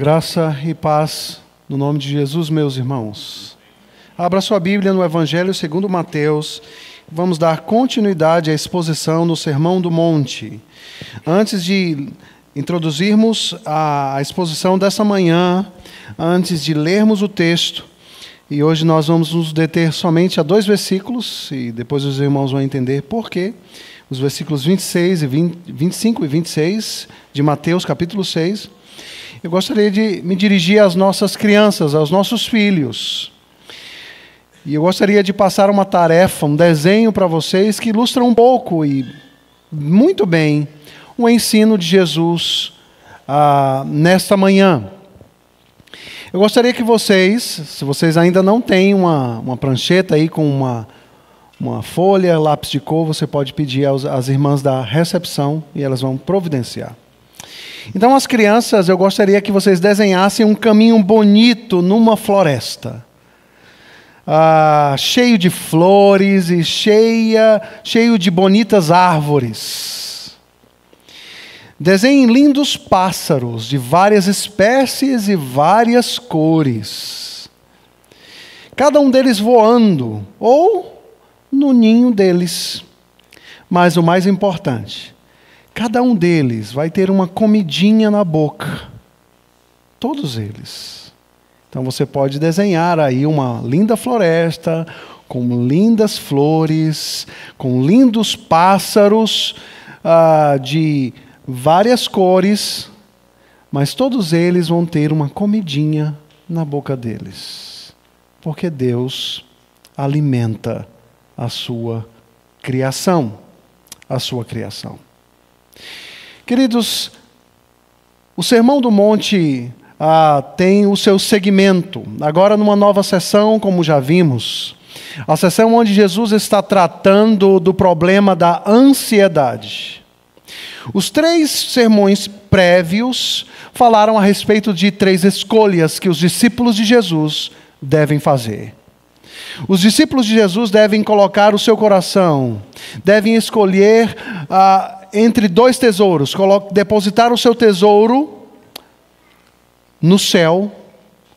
Graça e paz no nome de Jesus, meus irmãos. Abra sua Bíblia no Evangelho segundo Mateus. Vamos dar continuidade à exposição no Sermão do Monte. Antes de introduzirmos a exposição dessa manhã, antes de lermos o texto, e hoje nós vamos nos deter somente a 2 versículos, e depois os irmãos vão entender por quê. Os versículos 25 e 26 de Mateus, capítulo 6. Eu gostaria de me dirigir às nossas crianças, aos nossos filhos. E eu gostaria de passar uma tarefa, um desenho para vocês que ilustra um pouco e muito bem o ensino de Jesus nesta manhã. Eu gostaria que vocês, se vocês ainda não têm uma prancheta aí com uma folha, lápis de cor, você pode pedir às irmãs da recepção e elas vão providenciar. Então, as crianças, eu gostaria que vocês desenhassem um caminho bonito numa floresta. Cheio de flores e cheio de bonitas árvores. Desenhem lindos pássaros de várias espécies e várias cores. Cada um deles voando, ou no ninho deles. Mas o mais importante, cada um deles vai ter uma comidinha na boca. Todos eles. Então você pode desenhar aí uma linda floresta, com lindas flores, com lindos pássaros de várias cores, mas todos eles vão ter uma comidinha na boca deles. Porque Deus alimenta a sua criação. A sua criação. Queridos, o Sermão do Monte tem o seu segmento. Agora numa nova sessão, como já vimos, a sessão onde Jesus está tratando do problema da ansiedade. Os 3 sermões prévios falaram a respeito de 3 escolhas que os discípulos de Jesus devem fazer. Os discípulos de Jesus devem colocar o seu coração, devem escolher entre 2 tesouros, depositar o seu tesouro no céu,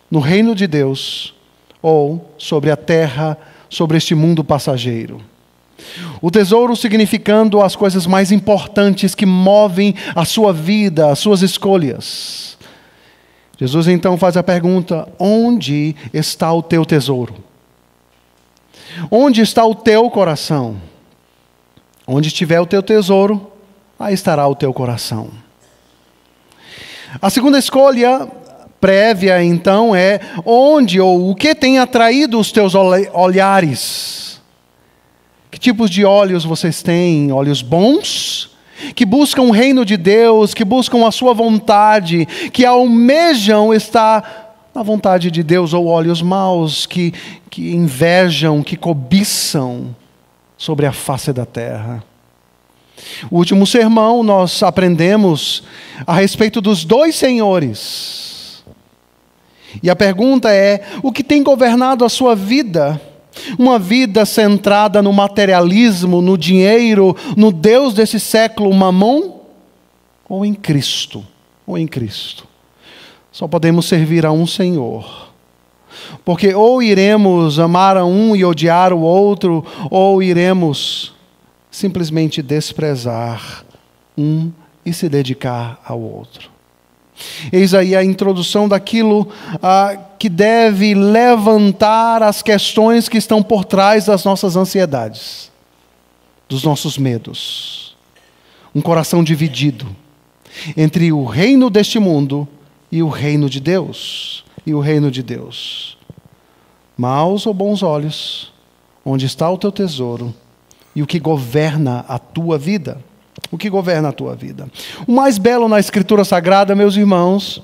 no reino de Deus, ou sobre a terra, sobre este mundo passageiro. O tesouro significando as coisas mais importantes que movem a sua vida, as suas escolhas. Jesus então faz a pergunta: onde está o teu tesouro? Onde está o teu coração? Onde estiver o teu tesouro, aí estará o teu coração. A segunda escolha prévia, então, é onde ou o que tem atraído os teus olhares. Que tipos de olhos vocês têm? Olhos bons, que buscam o reino de Deus, que buscam a sua vontade, que almejam estar na vontade de Deus, ou olhos maus, que invejam, que cobiçam sobre a face da terra. O último sermão nós aprendemos a respeito dos 2 senhores. E a pergunta é: o que tem governado a sua vida? Uma vida centrada no materialismo, no dinheiro, no Deus desse século, Mamon? Ou em Cristo? Ou em Cristo? Só podemos servir a um Senhor. Porque ou iremos amar a um e odiar o outro, ou iremos simplesmente desprezar um e se dedicar ao outro. Eis aí a introdução daquilo que deve levantar as questões que estão por trás das nossas ansiedades, dos nossos medos. Um coração dividido entre o reino deste mundo e o reino de Deus. E o reino de Deus. Maus ou bons olhos, onde está o teu tesouro e o que governa a tua vida. O que governa a tua vida. O mais belo na Escritura Sagrada, meus irmãos,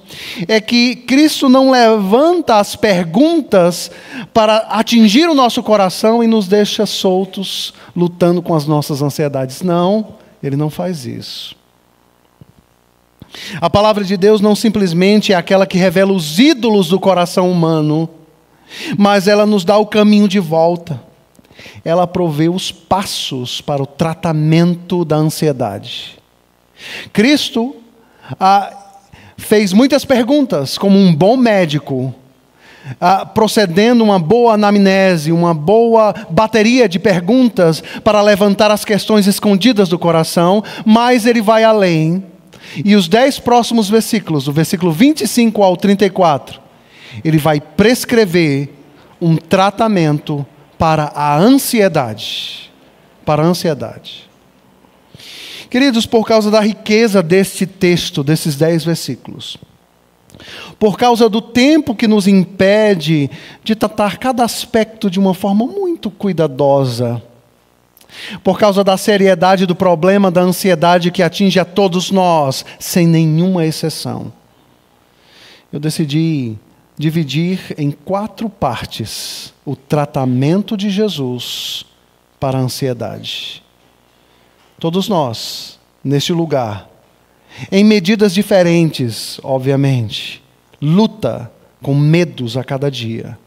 é que Cristo não levanta as perguntas para atingir o nosso coração e nos deixa soltos, lutando com as nossas ansiedades. Não, Ele não faz isso. A palavra de Deus não simplesmente é aquela que revela os ídolos do coração humano, mas ela nos dá o caminho de volta. Ela provê os passos para o tratamento da ansiedade. Cristo fez muitas perguntas, como um bom médico, procedendo uma boa anamnese, uma boa bateria de perguntas para levantar as questões escondidas do coração, mas ele vai além. E os 10 próximos versículos, do versículo 25 ao 34, ele vai prescrever um tratamento para a ansiedade. Para a ansiedade. Queridos, por causa da riqueza deste texto, desses 10 versículos, por causa do tempo que nos impede de tratar cada aspecto de uma forma muito cuidadosa, por causa da seriedade do problema da ansiedade que atinge a todos nós, sem nenhuma exceção, eu decidi dividir em 4 partes o tratamento de Jesus para a ansiedade. Todos nós, neste lugar, em medidas diferentes, obviamente, luta com medos a cada dia,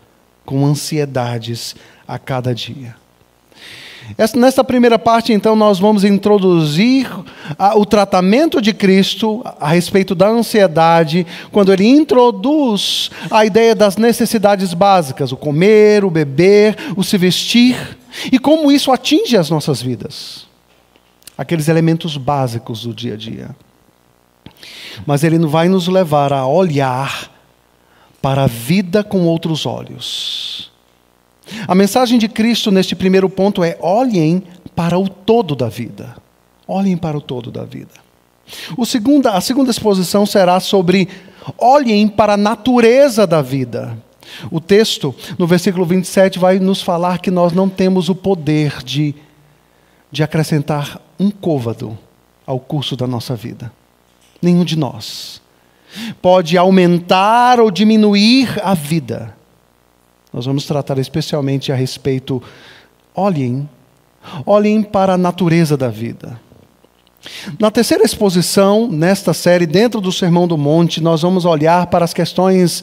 com ansiedades a cada dia. Nesta primeira parte, então, nós vamos introduzir o tratamento de Cristo a respeito da ansiedade, quando ele introduz a ideia das necessidades básicas, o comer, o beber, o se vestir, e como isso atinge as nossas vidas. Aqueles elementos básicos do dia a dia. Mas ele vai nos levar a olhar para a vida com outros olhos. A mensagem de Cristo neste primeiro ponto é: olhem para o todo da vida. Olhem para o todo da vida. A segunda exposição será sobre olhem para a natureza da vida. O texto, no versículo 27, vai nos falar que nós não temos o poder de acrescentar um côvado ao curso da nossa vida. Nenhum de nós pode aumentar ou diminuir a vida. Nós vamos tratar especialmente a respeito, olhem para a natureza da vida. Na terceira exposição, nesta série, dentro do Sermão do Monte, nós vamos olhar para as questões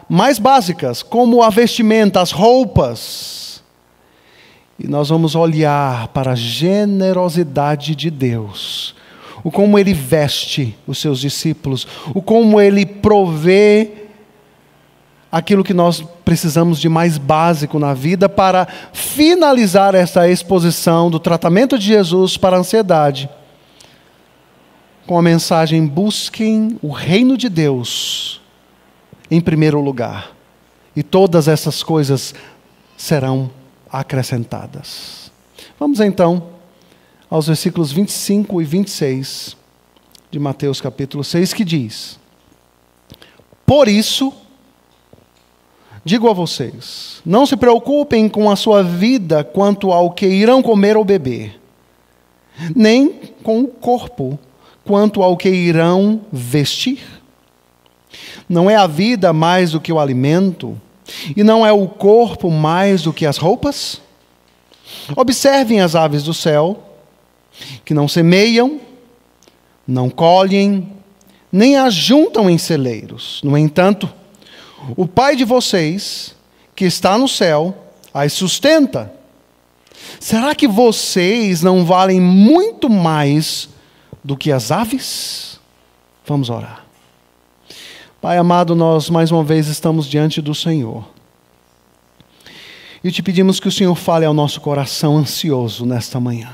mais básicas, como a vestimenta, as roupas. E nós vamos olhar para a generosidade de Deus, o como Ele veste os seus discípulos, o como Ele provê aquilo que nós precisamos de mais básico na vida, para finalizar esta exposição do tratamento de Jesus para a ansiedade, com a mensagem: busquem o reino de Deus em primeiro lugar, e todas essas coisas serão acrescentadas. Vamos então aos versículos 25 e 26 de Mateus capítulo 6, que diz: por isso, digo a vocês, não se preocupem com a sua vida quanto ao que irão comer ou beber, nem com o corpo quanto ao que irão vestir. Não é a vida mais do que o alimento, e não é o corpo mais do que as roupas? Observem as aves do céu, que não semeiam, não colhem, nem ajuntam em celeiros. No entanto, o Pai de vocês, que está no céu, as sustenta. Será que vocês não valem muito mais do que as aves? Vamos orar. Pai amado, nós mais uma vez estamos diante do Senhor. E te pedimos que o Senhor fale ao nosso coração ansioso nesta manhã.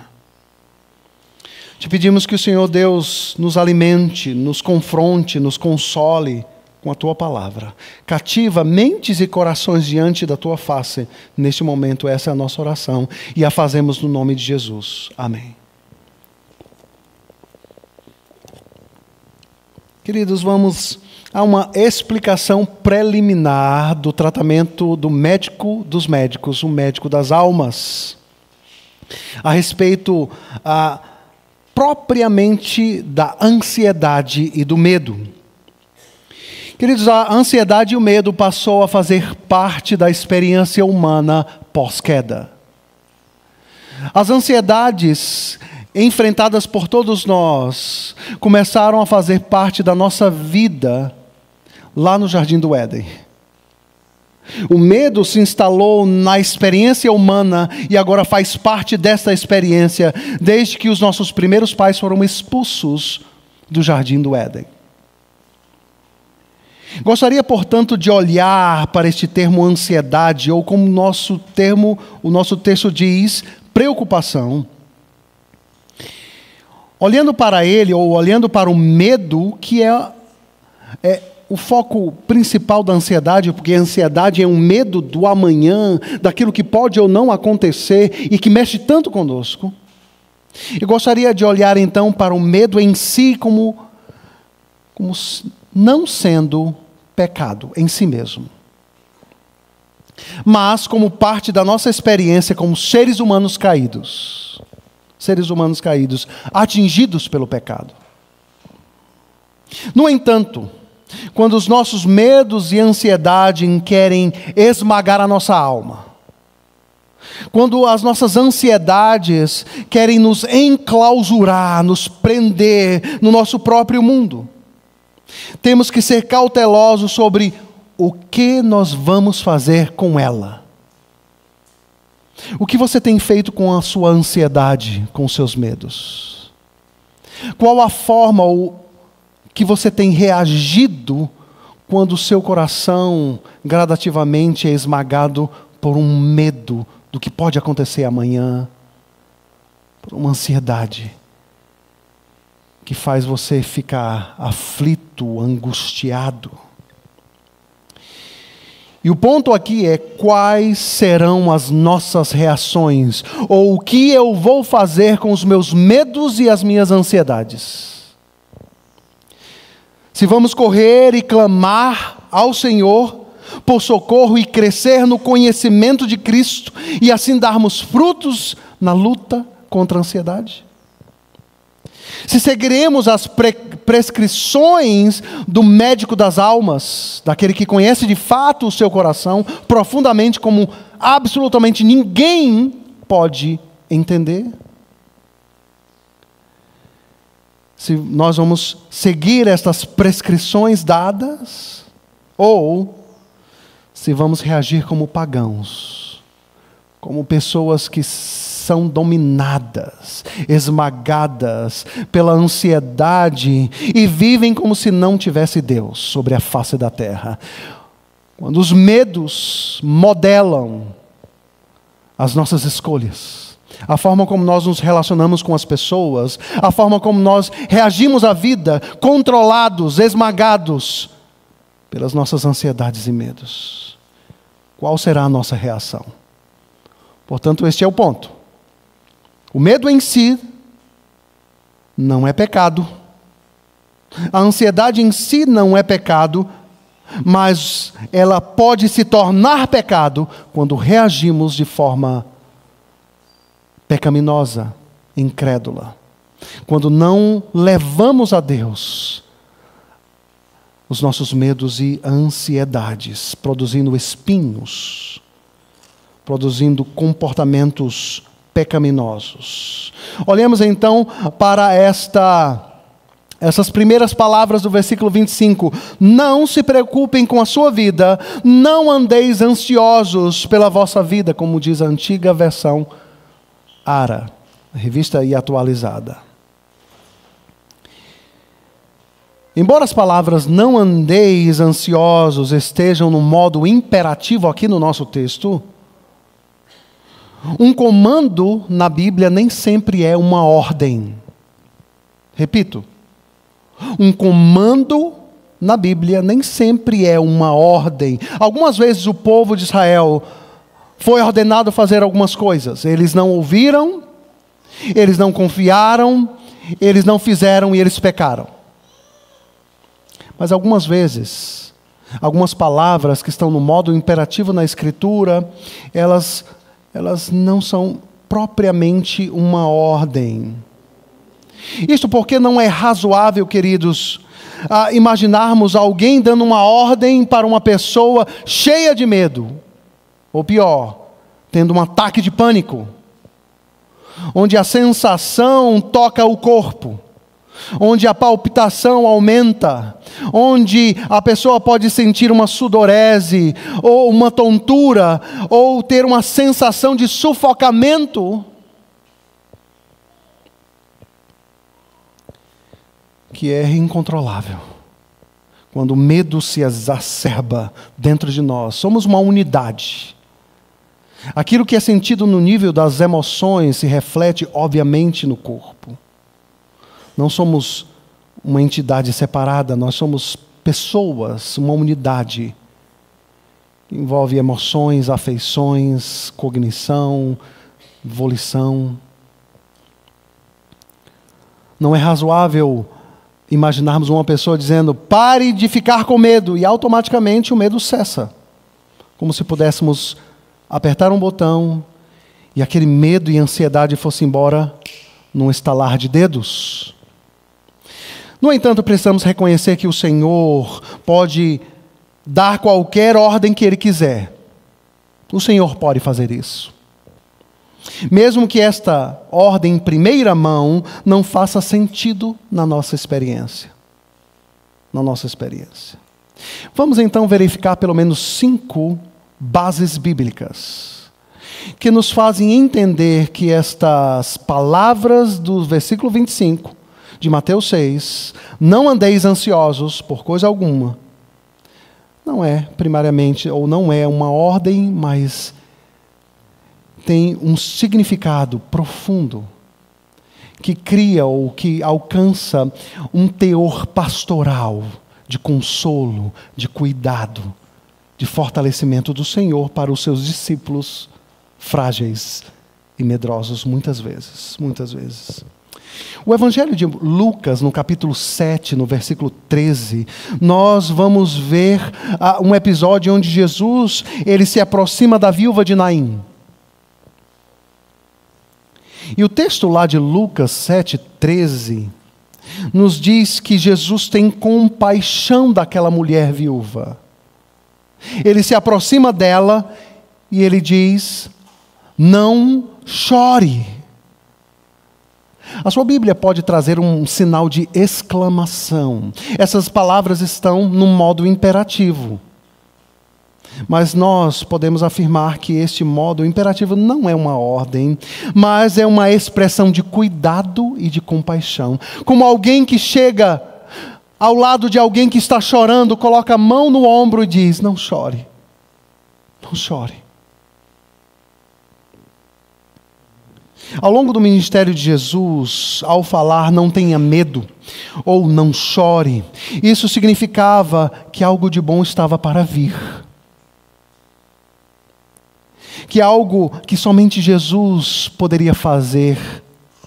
Te pedimos que o Senhor Deus nos alimente, nos confronte, nos console com a Tua palavra. Cativa mentes e corações diante da Tua face. Neste momento, essa é a nossa oração. E a fazemos no nome de Jesus. Amém. Queridos, vamos a uma explicação preliminar do tratamento do médico dos médicos, o médico das almas, a respeito propriamente da ansiedade e do medo. Queridos, a ansiedade e o medo passou a fazer parte da experiência humana pós-queda. As ansiedades enfrentadas por todos nós começaram a fazer parte da nossa vida lá no Jardim do Éden. O medo se instalou na experiência humana e agora faz parte dessa experiência desde que os nossos primeiros pais foram expulsos do Jardim do Éden. Gostaria, portanto, de olhar para este termo ansiedade, ou como o nosso texto diz, preocupação. Olhando para ele, ou olhando para o medo, que é o foco principal da ansiedade, porque a ansiedade é um medo do amanhã, daquilo que pode ou não acontecer e que mexe tanto conosco. Eu gostaria de olhar então para o medo em si como não sendo pecado em si mesmo, mas como parte da nossa experiência como seres humanos caídos, atingidos pelo pecado. No entanto, quando os nossos medos e ansiedade querem esmagar a nossa alma, quando as nossas ansiedades querem nos enclausurar, nos prender no nosso próprio mundo, temos que ser cautelosos sobre o que nós vamos fazer com ela. O que você tem feito com a sua ansiedade, com os seus medos? Qual a forma que você tem reagido quando o seu coração gradativamente é esmagado por um medo do que pode acontecer amanhã, por uma ansiedade que faz você ficar aflito, angustiado? E o ponto aqui é quais serão as nossas reações, ou o que eu vou fazer com os meus medos e as minhas ansiedades. Se vamos correr e clamar ao Senhor por socorro e crescer no conhecimento de Cristo e assim darmos frutos na luta contra a ansiedade. Se seguiremos as prescrições do médico das almas, daquele que conhece de fato o seu coração profundamente, como absolutamente ninguém pode entender. Se nós vamos seguir estas prescrições dadas, ou se vamos reagir como pagãos, como pessoas que são dominadas, esmagadas pela ansiedade e vivem como se não tivesse Deus sobre a face da terra. Quando os medos modelam as nossas escolhas, a forma como nós nos relacionamos com as pessoas, a forma como nós reagimos à vida, controlados, esmagados pelas nossas ansiedades e medos. Qual será a nossa reação? Portanto, este é o ponto. O medo em si não é pecado. A ansiedade em si não é pecado, mas ela pode se tornar pecado quando reagimos de forma pecaminosa, incrédula. Quando não levamos a Deus os nossos medos e ansiedades, produzindo espinhos, produzindo comportamentos pecaminosos. Olhemos então para essas primeiras palavras do versículo 25. Não se preocupem com a sua vida, não andeis ansiosos pela vossa vida, como diz a antiga versão ARA, revista e atualizada. Embora as palavras não andeis ansiosos estejam no modo imperativo aqui no nosso texto, um comando na Bíblia nem sempre é uma ordem. Repito, um comando na Bíblia nem sempre é uma ordem. Algumas vezes o povo de Israel foi ordenado a fazer algumas coisas. Eles não ouviram, eles não confiaram, eles não fizeram e eles pecaram. Mas algumas vezes, algumas palavras que estão no modo imperativo na Escritura, elas não são propriamente uma ordem. Isto porque não é razoável, queridos, imaginarmos alguém dando uma ordem para uma pessoa cheia de medo, ou pior, tendo um ataque de pânico, onde a sensação toca o corpo, onde a palpitação aumenta, onde a pessoa pode sentir uma sudorese, ou uma tontura, ou ter uma sensação de sufocamento, que é incontrolável. quando o medo se exacerba dentro de nós. Somos uma unidade. Aquilo que é sentido no nível das emoções se reflete, obviamente, no corpo. Não somos uma entidade separada, nós somos pessoas, uma unidade. Envolve emoções, afeições, cognição, volição. Não é razoável imaginarmos uma pessoa dizendo: pare de ficar com medo, e automaticamente o medo cessa. Como se pudéssemos apertar um botão e aquele medo e ansiedade fosse embora num estalar de dedos. No entanto, precisamos reconhecer que o Senhor pode dar qualquer ordem que Ele quiser. O Senhor pode fazer isso. Mesmo que esta ordem em primeira mão não faça sentido na nossa experiência. Na nossa experiência. Vamos então verificar pelo menos 5 bases bíblicas que nos fazem entender que estas palavras do versículo 25 de Mateus 6, não andeis ansiosos por coisa alguma, não é primariamente, ou não é uma ordem, mas tem um significado profundo, que cria ou que alcança um teor pastoral, de consolo, de cuidado, de fortalecimento do Senhor para os seus discípulos frágeis e medrosos muitas vezes, muitas vezes. O Evangelho de Lucas, no capítulo 7, no versículo 13, nós vamos ver um episódio onde Jesus ele se aproxima da viúva de Naim. E o texto lá de Lucas 7, 13, nos diz que Jesus tem compaixão daquela mulher viúva. Ele se aproxima dela e ele diz: não chore. A sua Bíblia pode trazer um sinal de exclamação. Essas palavras estão num modo imperativo. Mas nós podemos afirmar que este modo imperativo não é uma ordem, mas é uma expressão de cuidado e de compaixão. Como alguém que chega ao lado de alguém que está chorando, coloca a mão no ombro e diz: não chore, não chore. Ao longo do ministério de Jesus, ao falar não tenha medo, ou não chore, isso significava que algo de bom estava para vir. Que algo que somente Jesus poderia fazer,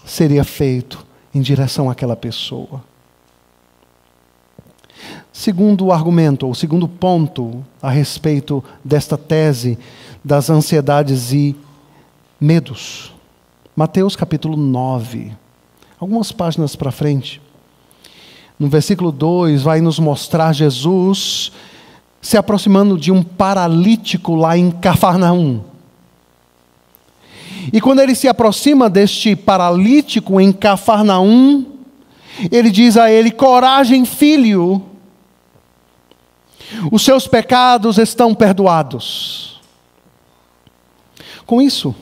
seria feito em direção àquela pessoa. Segundo argumento, ou segundo ponto a respeito desta tese das ansiedades e medos. Mateus capítulo 9, algumas páginas para frente. No versículo 2 vai nos mostrar Jesus se aproximando de um paralítico lá em Cafarnaum. E quando ele se aproxima deste paralítico em Cafarnaum, ele diz a ele: coragem, filho, os seus pecados estão perdoados. Com isso,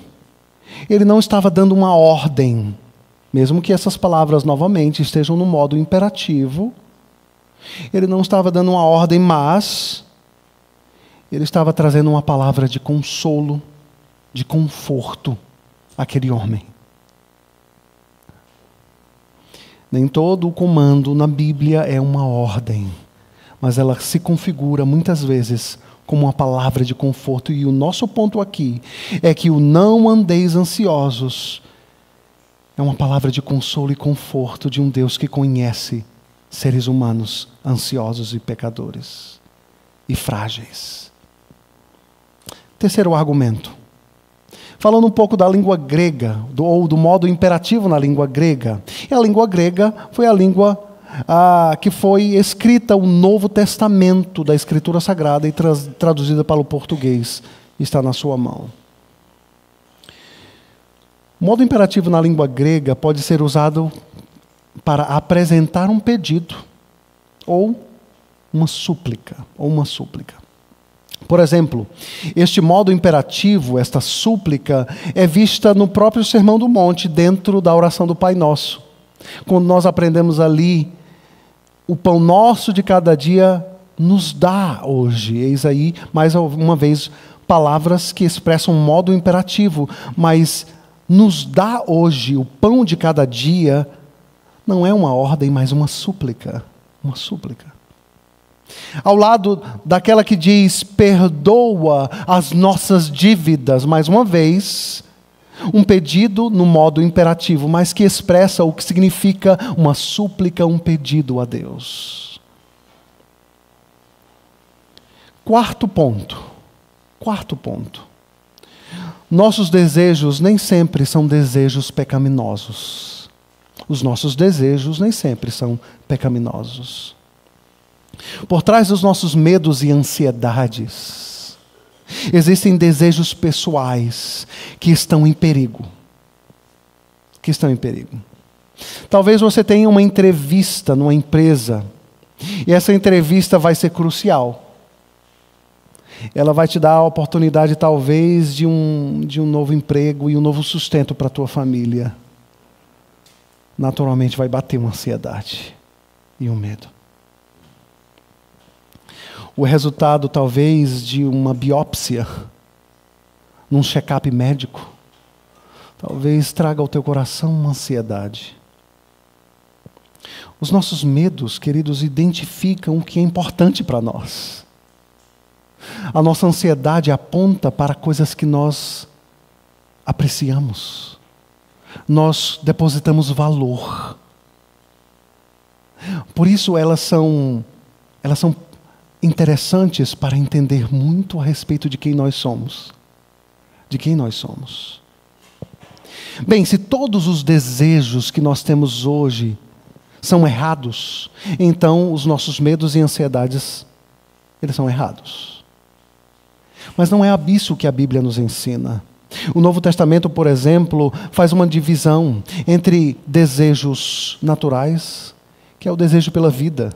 ele não estava dando uma ordem, mesmo que essas palavras novamente estejam no modo imperativo. Ele não estava dando uma ordem, mas ele estava trazendo uma palavra de consolo, de conforto àquele homem. Nem todo o comando na Bíblia é uma ordem, mas ela se configura muitas vezes como uma palavra de conforto. E o nosso ponto aqui é que o não andeis ansiosos é uma palavra de consolo e conforto de um Deus que conhece seres humanos ansiosos e pecadores e frágeis. Terceiro argumento. Falando um pouco da língua grega, ou do modo imperativo na língua grega. E a língua grega foi a língua que foi escrita o Novo Testamento da Escritura Sagrada e traduzida para o português. Está na sua mão. O modo imperativo na língua grega pode ser usado para apresentar um pedido ou uma súplica. Por exemplo, este modo imperativo, esta súplica, é vista no próprio Sermão do Monte, dentro da oração do Pai Nosso. Quando nós aprendemos ali: o pão nosso de cada dia nos dá hoje. Eis aí, mais uma vez, palavras que expressam um modo imperativo, mas nos dá hoje o pão de cada dia, não é uma ordem, mas uma súplica. Uma súplica. Ao lado daquela que diz, perdoa as nossas dívidas, mais uma vez, um pedido no modo imperativo, mas que expressa o que significa uma súplica, um pedido a Deus. Quarto ponto. Nossos desejos nem sempre são desejos pecaminosos. Os nossos desejos nem sempre são pecaminosos. Por trás dos nossos medos e ansiedades, existem desejos pessoais que estão em perigo. Talvez você tenha uma entrevista numa empresa, e essa entrevista vai ser crucial. Ela vai te dar a oportunidade, talvez, de um novo emprego e um novo sustento para a tua família. Naturalmente vai bater uma ansiedade e um medo. O resultado, talvez, de uma biópsia, num check-up médico, talvez traga ao teu coração uma ansiedade. Os nossos medos, queridos, identificam o que é importante para nós. A nossa ansiedade aponta para coisas que nós apreciamos. Nós depositamos valor. Por isso elas são interessantes para entender muito a respeito de quem nós somos. Bem, se todos os desejos que nós temos hoje são errados, então os nossos medos e ansiedades, eles são errados. Mas não é isso que a Bíblia nos ensina. O Novo Testamento, por exemplo, faz uma divisão entre desejos naturais, que é o desejo pela vida,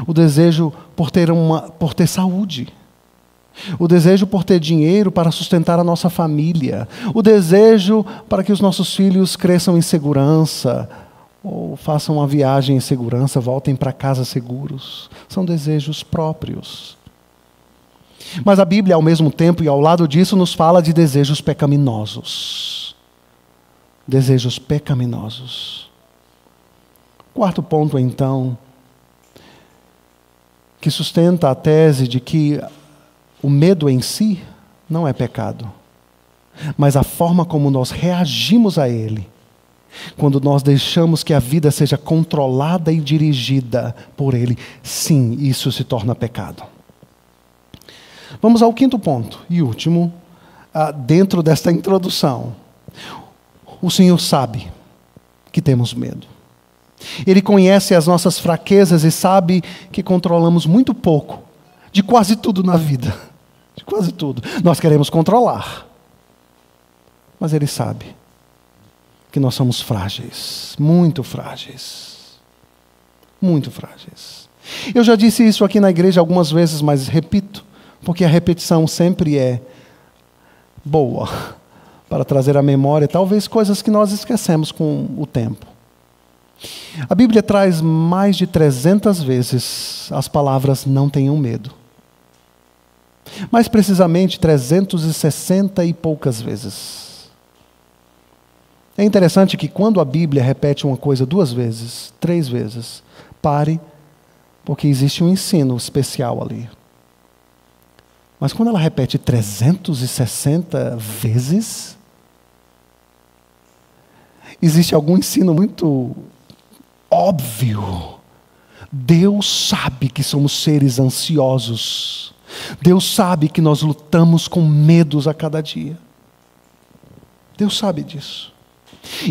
o desejo por ter saúde, o desejo por ter dinheiro para sustentar a nossa família, o desejo para que os nossos filhos cresçam em segurança, ou façam uma viagem em segurança, voltem para casa seguros. São desejos próprios. Mas a Bíblia, ao mesmo tempo, e ao lado disso, nos fala de desejos pecaminosos. Desejos pecaminosos. Quarto ponto, então, que sustenta a tese de que o medo em si não é pecado, mas a forma como nós reagimos a ele, quando nós deixamos que a vida seja controlada e dirigida por ele, sim, isso se torna pecado. Vamos ao quinto ponto e último, dentro desta introdução. O Senhor sabe que temos medo. Ele conhece as nossas fraquezas e sabe que controlamos muito pouco de quase tudo na vida. De quase tudo. Nós queremos controlar. Mas Ele sabe que nós somos frágeis. Muito frágeis. Muito frágeis. Eu já disse isso aqui na igreja algumas vezes, mas repito, porque a repetição sempre é boa para trazer à memória, talvez, coisas que nós esquecemos com o tempo. A Bíblia traz mais de 300 vezes as palavras não tenham medo. Mais precisamente, 360 e poucas vezes. É interessante que quando a Bíblia repete uma coisa 2 vezes, 3 vezes, pare, porque existe um ensino especial ali. Mas quando ela repete 360 vezes, existe algum ensino muito óbvio. Deus sabe que somos seres ansiosos. Deus sabe que nós lutamos com medos a cada dia. Deus sabe disso.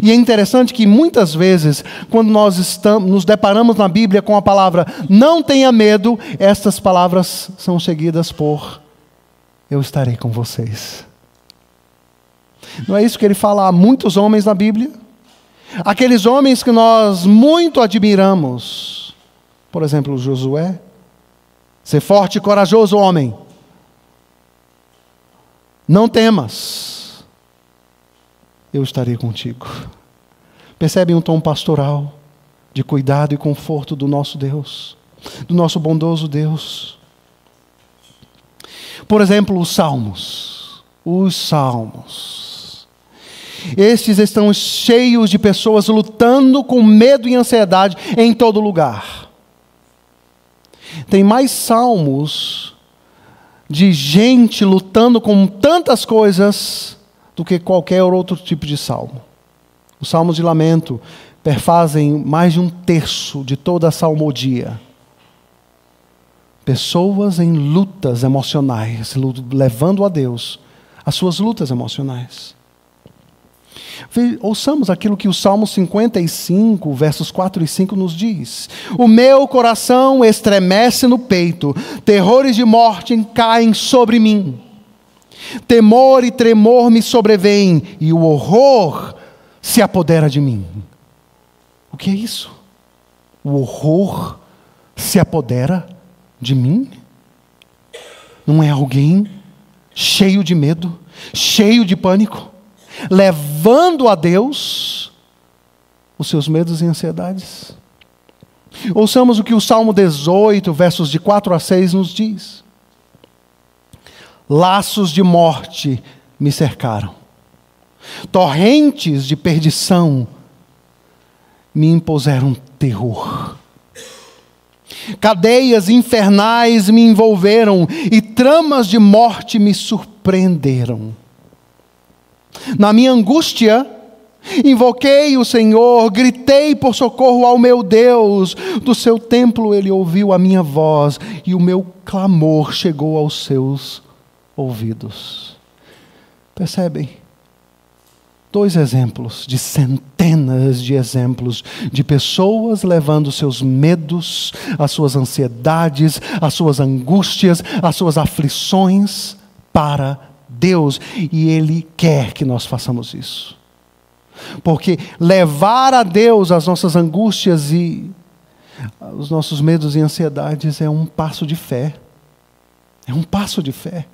E é interessante que muitas vezes, quando nós nos deparamos na Bíblia com a palavra não tenha medo, estas palavras são seguidas por eu estarei com vocês. Não é isso que ele fala a muitos homens na Bíblia? Aqueles homens que nós muito admiramos. Por exemplo, Josué. Ser forte e corajoso, homem. Não temas. Eu estarei contigo. Percebem um tom pastoral de cuidado e conforto do nosso Deus? do nosso bondoso Deus. Por exemplo, os Salmos. Os Salmos. Estes estão cheios de pessoas lutando com medo e ansiedade em todo lugar. Tem mais salmos de gente lutando com tantas coisas do que qualquer outro tipo de salmo. Os salmos de lamento perfazem mais de 1/3 de toda a salmodia. Pessoas em lutas emocionais, levando a Deus as suas lutas emocionais. Ouçamos aquilo que o Salmo 55, versos 4 e 5 nos diz. O meu coração estremece no peito, terrores de morte caem sobre mim. Temor e tremor me sobrevêm, e o horror se apodera de mim. O que é isso? O horror se apodera de mim? Não é alguém cheio de medo, cheio de pânico, levando a Deus os seus medos e ansiedades? Ouçamos o que o Salmo 18, versos de 4 a 6 nos diz. Laços de morte me cercaram, torrentes de perdição me impuseram terror. Cadeias infernais me envolveram e tramas de morte me surpreenderam. Na minha angústia, invoquei o Senhor, gritei por socorro ao meu Deus. Do seu templo ele ouviu a minha voz e o meu clamor chegou aos seus ouvidos. Percebem? 2 exemplos de centenas de exemplos de pessoas levando seus medos, as suas ansiedades, as suas angústias, as suas aflições para Deus. E Ele quer que nós façamos isso. Porque levar a Deus as nossas angústias e os nossos medos e ansiedades é um passo de fé. É um passo de fé.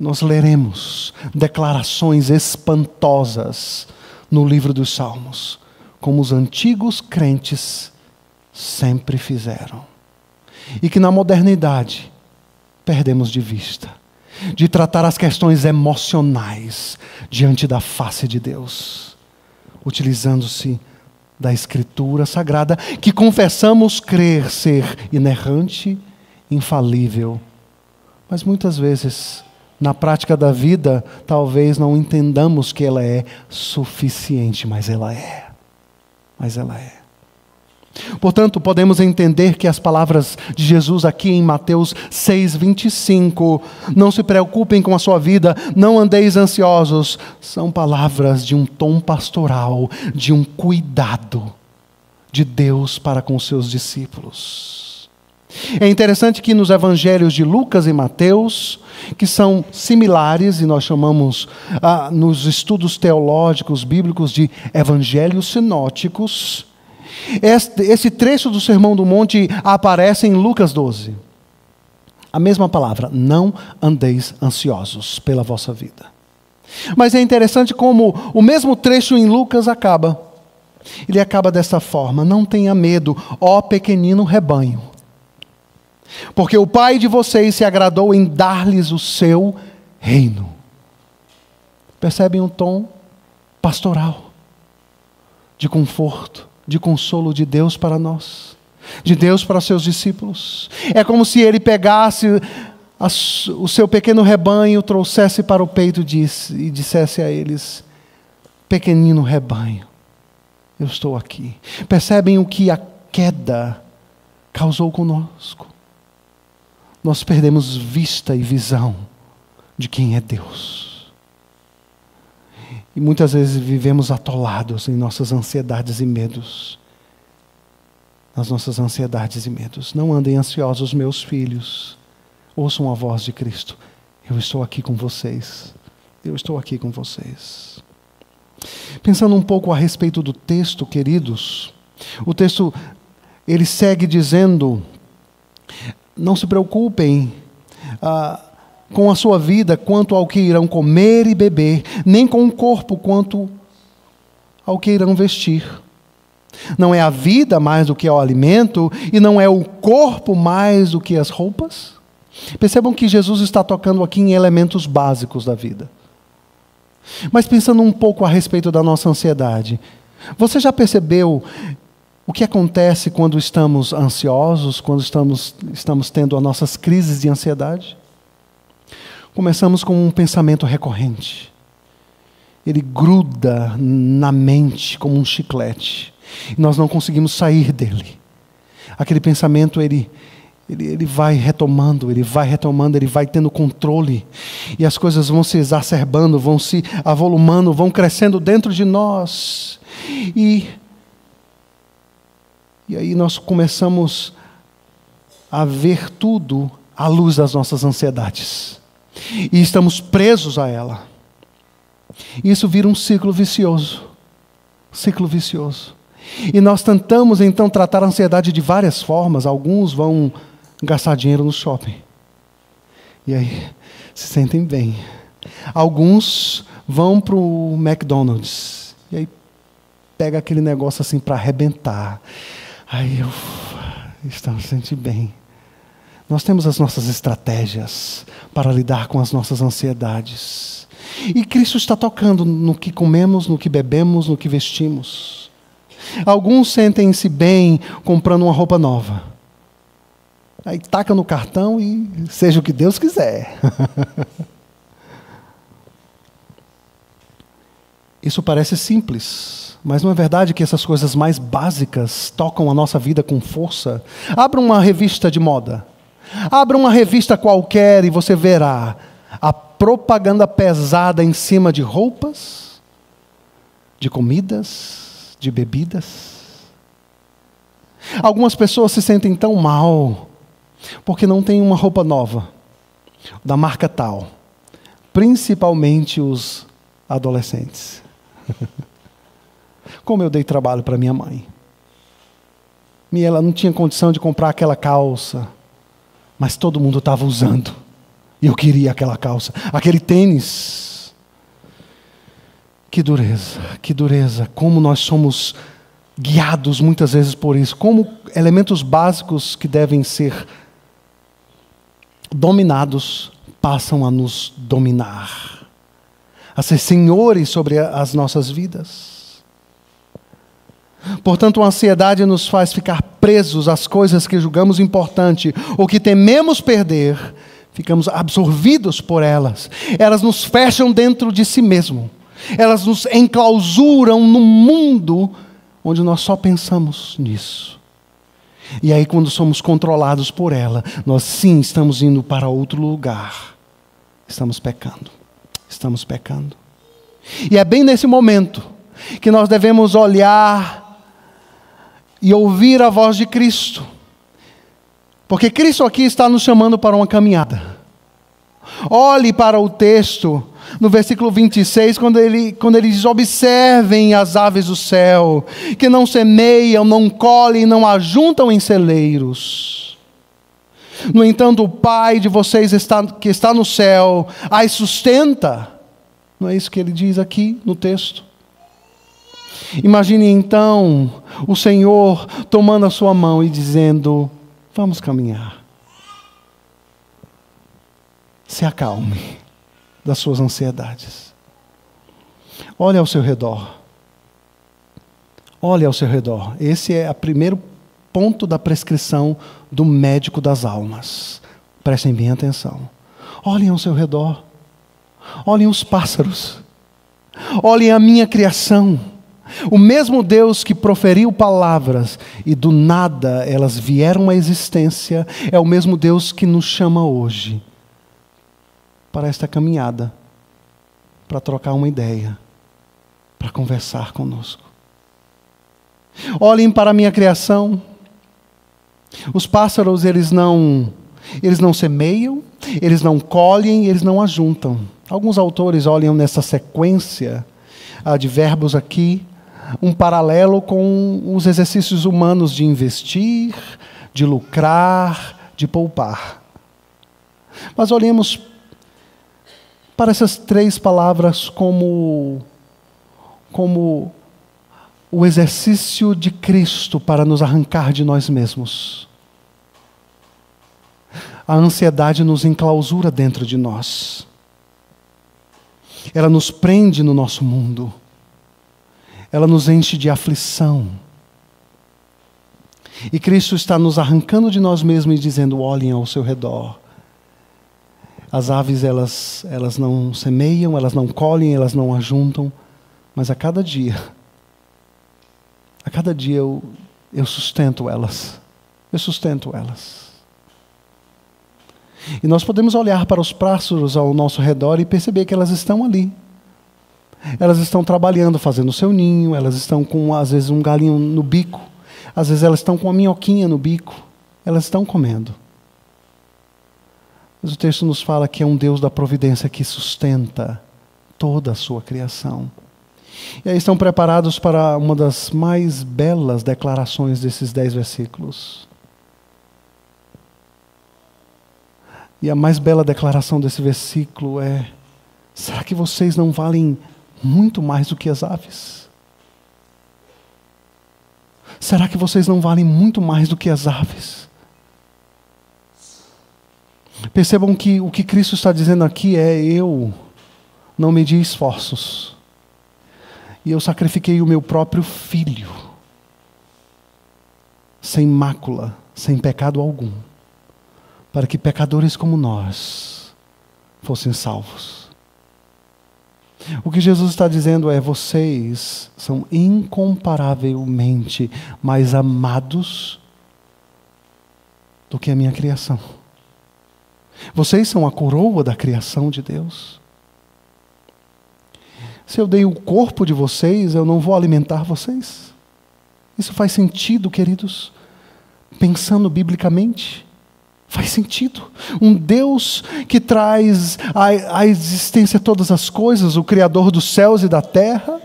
Nós leremos declarações espantosas no livro dos Salmos, como os antigos crentes sempre fizeram. E que na modernidade perdemos de vista, de tratar as questões emocionais diante da face de Deus, utilizando-se da Escritura Sagrada, que confessamos crer ser inerrante, infalível, mas muitas vezes na prática da vida, talvez não entendamos que ela é suficiente, mas ela é. Mas ela é. Portanto, podemos entender que as palavras de Jesus aqui em Mateus 6:25, não se preocupem com a sua vida, não andeis ansiosos, são palavras de um tom pastoral, de um cuidado de Deus para com seus discípulos. É interessante que nos evangelhos de Lucas e Mateus, que são similares, e nós chamamos nos estudos teológicos bíblicos de evangelhos sinóticos, esse trecho do Sermão do Monte aparece em Lucas 12. A mesma palavra, não andeis ansiosos pela vossa vida. Mas é interessante como o mesmo trecho em Lucas acaba. Ele acaba dessa forma: não tenha medo, ó pequenino rebanho, porque o Pai de vocês se agradou em dar-lhes o seu reino. Percebem um tom pastoral, de conforto, de consolo de Deus para nós, de Deus para seus discípulos. É como se Ele pegasse o seu pequeno rebanho, trouxesse para o peito e dissesse a eles: pequenino rebanho, eu estou aqui. Percebem o que a queda causou conosco? Nós perdemos vista e visão de quem é Deus. E muitas vezes vivemos atolados em nossas ansiedades e medos. Nas nossas ansiedades e medos. Não andem ansiosos, meus filhos. Ouçam a voz de Cristo. Eu estou aqui com vocês. Eu estou aqui com vocês. Pensando um pouco a respeito do texto, queridos. O texto, ele segue dizendo: não se preocupem com a sua vida quanto ao que irão comer e beber, nem com o corpo quanto ao que irão vestir. Não é a vida mais do que o alimento, e não é o corpo mais do que as roupas? Percebam que Jesus está tocando aqui em elementos básicos da vida. Mas pensando um pouco a respeito da nossa ansiedade, você já percebeu o que acontece quando estamos ansiosos, quando estamos tendo as nossas crises de ansiedade? Começamos com um pensamento recorrente. Ele gruda na mente como um chiclete. E nós não conseguimos sair dele. Aquele pensamento, ele vai retomando, ele vai tendo controle. E as coisas vão se exacerbando, vão se avolumando, vão crescendo dentro de nós. E aí nós começamos a ver tudo à luz das nossas ansiedades. E estamos presos a ela. Isso vira um ciclo vicioso. Ciclo vicioso. E nós tentamos então tratar a ansiedade de várias formas. Alguns vão gastar dinheiro no shopping. E aí se sentem bem. Alguns vão para o McDonald's. E aí pega aquele negócio assim para arrebentar. Aí estamos sentindo bem. Nós temos as nossas estratégias para lidar com as nossas ansiedades. E Cristo está tocando no que comemos, no que bebemos, no que vestimos. Alguns sentem-se bem comprando uma roupa nova. Aí taca no cartão e seja o que Deus quiser. Isso parece simples, mas não é verdade que essas coisas mais básicas tocam a nossa vida com força? Abra uma revista de moda. Abra uma revista qualquer e você verá a propaganda pesada em cima de roupas, de comidas, de bebidas. Algumas pessoas se sentem tão mal porque não tem uma roupa nova, da marca tal, principalmente os adolescentes. Como eu dei trabalho para minha mãe. E ela não tinha condição de comprar aquela calça, mas todo mundo estava usando. E eu queria aquela calça, aquele tênis. Que dureza, como nós somos guiados muitas vezes por isso, como elementos básicos que devem ser dominados passam a nos dominar, a ser senhores sobre as nossas vidas. Portanto, a ansiedade nos faz ficar presos às coisas que julgamos importante ou que tememos perder. Ficamos absorvidos por elas. Elas nos fecham dentro de si mesmo. Elas nos enclausuram num mundo onde nós só pensamos nisso. E aí, quando somos controlados por ela, nós sim estamos indo para outro lugar. Estamos pecando. Estamos pecando. E é bem nesse momento que nós devemos olhar e ouvir a voz de Cristo. Porque Cristo aqui está nos chamando para uma caminhada. Olhe para o texto, no versículo 26, quando ele diz: observem as aves do céu, que não semeiam, não colhem, não ajuntam em celeiros. No entanto, o Pai de vocês que está no céu, as sustenta. Não é isso que ele diz aqui no texto? Imagine então o Senhor tomando a sua mão e dizendo: vamos caminhar. Se acalme das suas ansiedades. Olhe ao seu redor. Olhe ao seu redor. Esse é o primeiro ponto da prescrição do médico das almas. Prestem bem atenção. Olhem ao seu redor. Olhem os pássaros. Olhem a minha criação. O mesmo Deus que proferiu palavras e do nada elas vieram à existência, é o mesmo Deus que nos chama hoje para esta caminhada, para trocar uma ideia, para conversar conosco. Olhem para a minha criação. Os pássaros, eles não semeiam, eles não colhem, eles não ajuntam. Alguns autores olham nessa sequência de verbos aqui um paralelo com os exercícios humanos de investir, de lucrar, de poupar. Mas olhemos para essas três palavras como o exercício de Cristo para nos arrancar de nós mesmos. A ansiedade nos enclausura dentro de nós. Ela nos prende no nosso mundo. Ela nos enche de aflição. E Cristo está nos arrancando de nós mesmos e dizendo: olhem ao seu redor. As aves, elas não semeiam, elas não colhem, elas não ajuntam, mas a cada dia eu sustento elas. Eu sustento elas. E nós podemos olhar para os pássaros ao nosso redor e perceber que elas estão ali. Elas estão trabalhando, fazendo o seu ninho, elas estão com, às vezes, um galinho no bico, às vezes elas estão com a minhoquinha no bico, elas estão comendo. Mas o texto nos fala que é um Deus da providência que sustenta toda a sua criação. E aí estão preparados para uma das mais belas declarações desses 10 versículos. E a mais bela declaração desse versículo é: será que vocês não valem muito mais do que as aves? Será que vocês não valem muito mais do que as aves? Percebam que o que Cristo está dizendo aqui é: eu não medi esforços. E eu sacrifiquei o meu próprio filho, sem mácula, sem pecado algum, para que pecadores como nós fossem salvos. O que Jesus está dizendo é: vocês são incomparavelmente mais amados do que a minha criação. Vocês são a coroa da criação de Deus. Se eu dei o corpo de vocês, eu não vou alimentar vocês? Isso faz sentido, queridos? Pensando biblicamente, faz sentido. Um Deus que traz à existência todas as coisas, o Criador dos céus e da terra,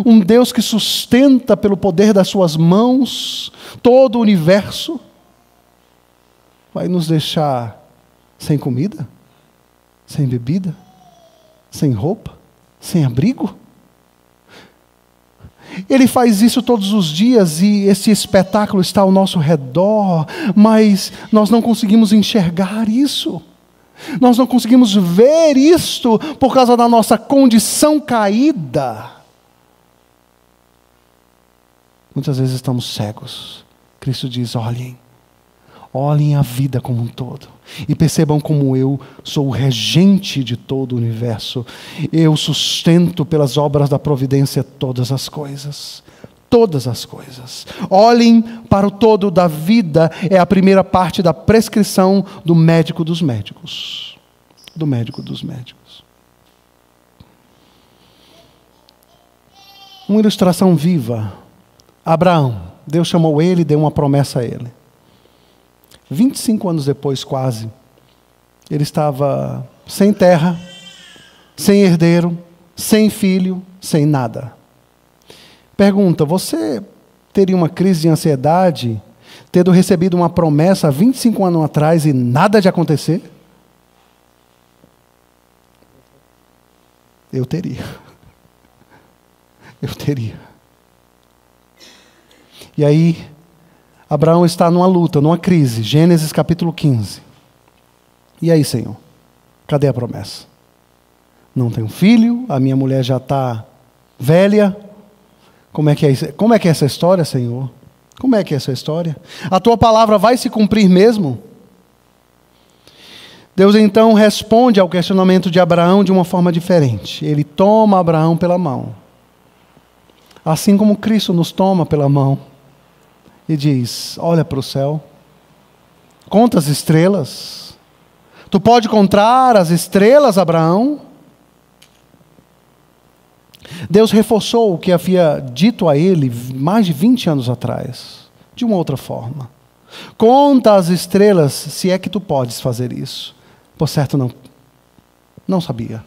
um Deus que sustenta pelo poder das suas mãos todo o universo, vai nos deixar sem comida, sem bebida, sem roupa, sem abrigo? Ele faz isso todos os dias e esse espetáculo está ao nosso redor, mas nós não conseguimos enxergar isso. Nós não conseguimos ver isto por causa da nossa condição caída. Muitas vezes estamos cegos. Cristo diz: olhem a vida como um todo. E percebam como eu sou o regente de todo o universo. Eu sustento pelas obras da providência todas as coisas. Todas as coisas. Olhem para o todo da vida. É a primeira parte da prescrição do médico dos médicos. Do médico dos médicos. Uma ilustração viva. Abraão. Deus chamou ele e deu uma promessa a ele. 25 anos depois, quase, ele estava sem terra, sem herdeiro, sem filho, sem nada. Pergunta: você teria uma crise de ansiedade, tendo recebido uma promessa 25 anos atrás e nada de acontecer? Eu teria. Eu teria. E aí, Abraão está numa luta, numa crise. Gênesis capítulo 15. E aí, Senhor? Cadê a promessa? Não tenho filho, a minha mulher já está velha. Como é que é isso? Como é que é essa história, Senhor? Como é que é essa história? A tua palavra vai se cumprir mesmo? Deus então responde ao questionamento de Abraão de uma forma diferente. Ele toma Abraão pela mão. Assim como Cristo nos toma pela mão. E diz: olha para o céu, conta as estrelas. Tu pode contar as estrelas, Abraão? Deus reforçou o que havia dito a ele mais de 20 anos atrás, de uma outra forma. Conta as estrelas, se é que tu podes fazer isso. Por certo, não sabia.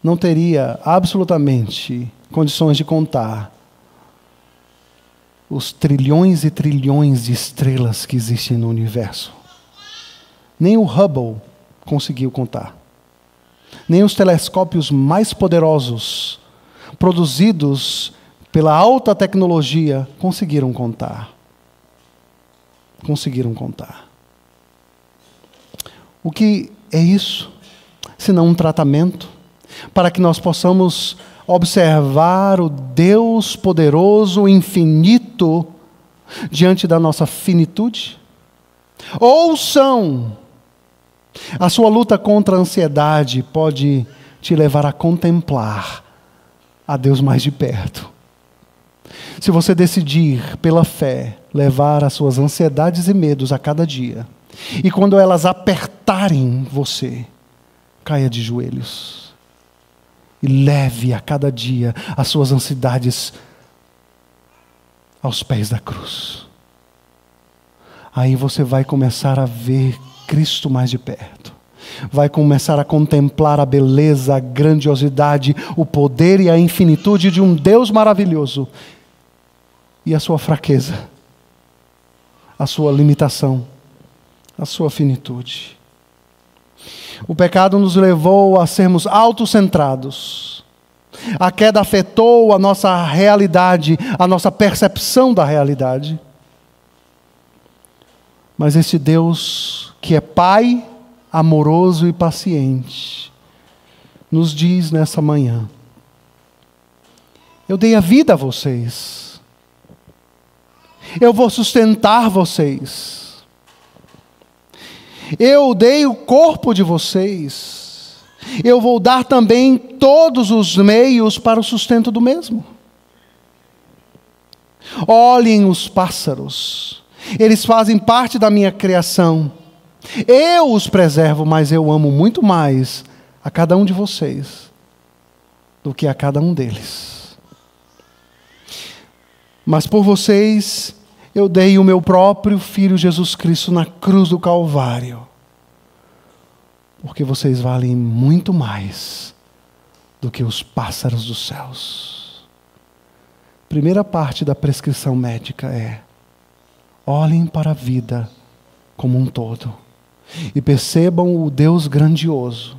Não teria absolutamente condições de contar os trilhões e trilhões de estrelas que existem no universo. Nem o Hubble conseguiu contar. Nem os telescópios mais poderosos, produzidos pela alta tecnologia, conseguiram contar. Conseguiram contar. O que é isso? Senão um tratamento para que nós possamos observar o Deus poderoso, infinito, diante da nossa finitude? Ouçam! A sua luta contra a ansiedade pode te levar a contemplar a Deus mais de perto. Se você decidir, pela fé, levar as suas ansiedades e medos a cada dia, e quando elas apertarem você, caia de joelhos e leve a cada dia as suas ansiedades aos pés da cruz. Aí você vai começar a ver Cristo mais de perto. Vai começar a contemplar a beleza, a grandiosidade, o poder e a infinitude de um Deus maravilhoso. E a sua fraqueza, a sua limitação, a sua finitude. O pecado nos levou a sermos autocentrados. A queda afetou a nossa realidade, a nossa percepção da realidade. Mas esse Deus que é Pai, amoroso e paciente, nos diz nessa manhã: eu dei a vida a vocês. Eu vou sustentar vocês. Eu dei o corpo de vocês. Eu vou dar também todos os meios para o sustento do mesmo. Olhem os pássaros. Eles fazem parte da minha criação. Eu os preservo, mas eu amo muito mais a cada um de vocês do que a cada um deles. Mas por vocês, eu dei o meu próprio Filho Jesus Cristo na cruz do Calvário. Porque vocês valem muito mais do que os pássaros dos céus. Primeira parte da prescrição médica é: olhem para a vida como um todo e percebam o Deus grandioso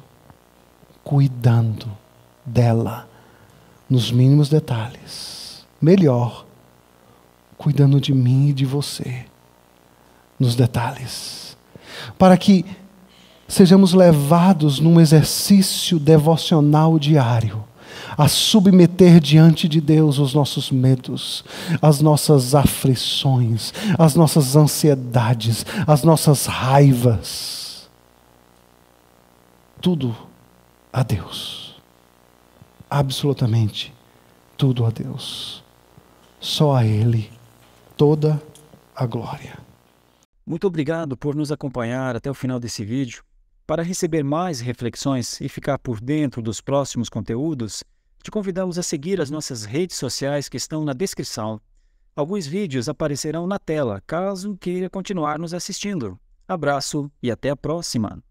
cuidando dela nos mínimos detalhes. Melhor, cuidando de mim e de você nos detalhes, para que sejamos levados num exercício devocional diário a submeter diante de Deus os nossos medos, as nossas aflições, as nossas ansiedades, as nossas raivas. Tudo a Deus. Absolutamente tudo a Deus. Só a Ele toda a glória. Muito obrigado por nos acompanhar até o final desse vídeo. Para receber mais reflexões e ficar por dentro dos próximos conteúdos, te convidamos a seguir as nossas redes sociais que estão na descrição. Alguns vídeos aparecerão na tela, caso queira continuar nos assistindo. Abraço e até a próxima!